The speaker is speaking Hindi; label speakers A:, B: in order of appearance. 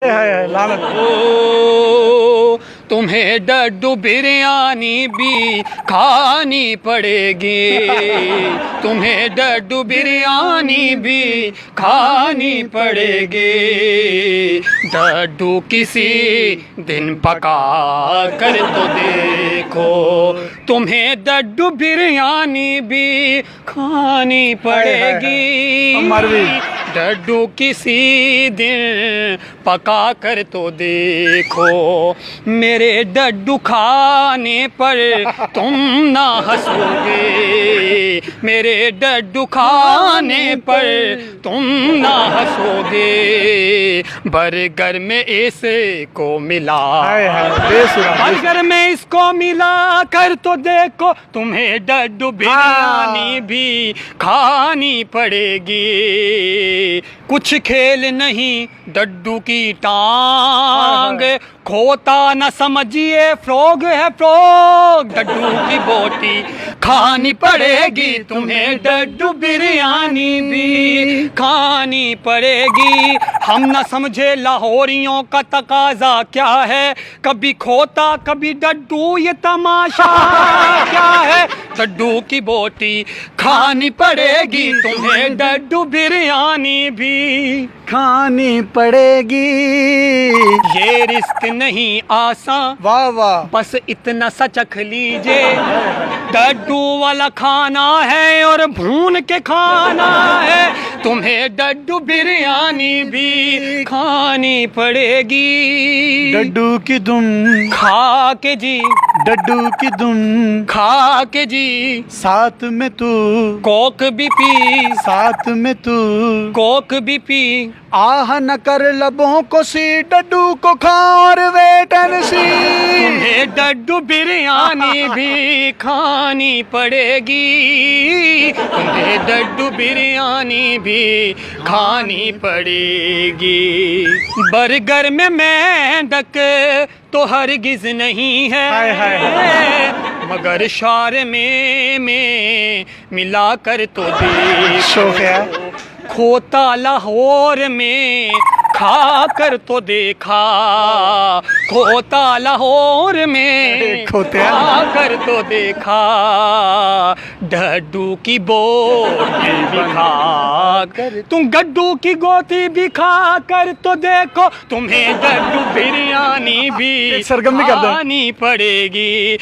A: है लानत।
B: ओ तुम्हें डड्डू बिरयानी भी खानी पड़ेगी, तुम्हें डड्डू बिरयानी भी खानी पड़ेगी। डड्डू किसी दिन पका कर तो देखो, तुम्हें डड्डू बिरयानी भी खानी पड़ेगी। डड्डू किसी दिन पका कर तो देखो, मेरे डड्डू खाने पर तुम ना हंसोगे, मेरे डड्डू खाने पर तुम ना हंसोगे। बर्गर में इसको मिला, बर्गर में इसको मिला कर तो देखो, तुम्हें डड्डू बिरयानी भी खानी पड़ेगी। कुछ खेल नहीं डड्डू की टांग, खोता न समझिए फ्रॉग है फ्रॉग। डड्डू की बोटी खानी पड़ेगी, तुम्हें डड्डू बिरयानी भी खानी पड़ेगी। हम न समझे लाहौरियों का तकाजा क्या है, कभी खोता कभी डड्डू, ये तमाशा क्या है। डड्डू की बोटी खानी पड़ेगी, तुम्हें डड्डू बिरयानी भी
A: खानी पड़ेगी।
B: ये रिस्क नहीं आसान,
A: वाह वाह,
B: बस इतना सा चख लीजिए। डड्डू वाला खाना है और भून के खाना है, तुम्हें डड्डू बिरयानी भी खानी पड़ेगी।
A: डड्डू की दुम
B: खा के जी,
A: डड्डू की दुम
B: खा के जी,
A: साथ में तू
B: कोक भी पी,
A: साथ में तू
B: कोक भी पी।
A: आह न कर लबों को सी, डड्डू को खा और वेट एंड सी।
B: तुम्हें डड्डू बिरयानी भी खानी पड़ेगी, तुम्हें डड्डू बिरयानी भी खानी पड़ेगी। बर्गर में मेंढक तो हरगिज नहीं है,
A: हाय हाय।
B: मगर शार में मिला कर तो देखो, खोता लाहौर में खा कर तो देखा, खोता लाहौर में खा कर तो देखा। डड्डू की बोटी भी खा कर, तुम गड्डू की गोती भी खा कर तो देखो, तुम्हें डड्डू बिरयानी भी
A: सरगम भी कर दो।
B: खानी पड़ेगी।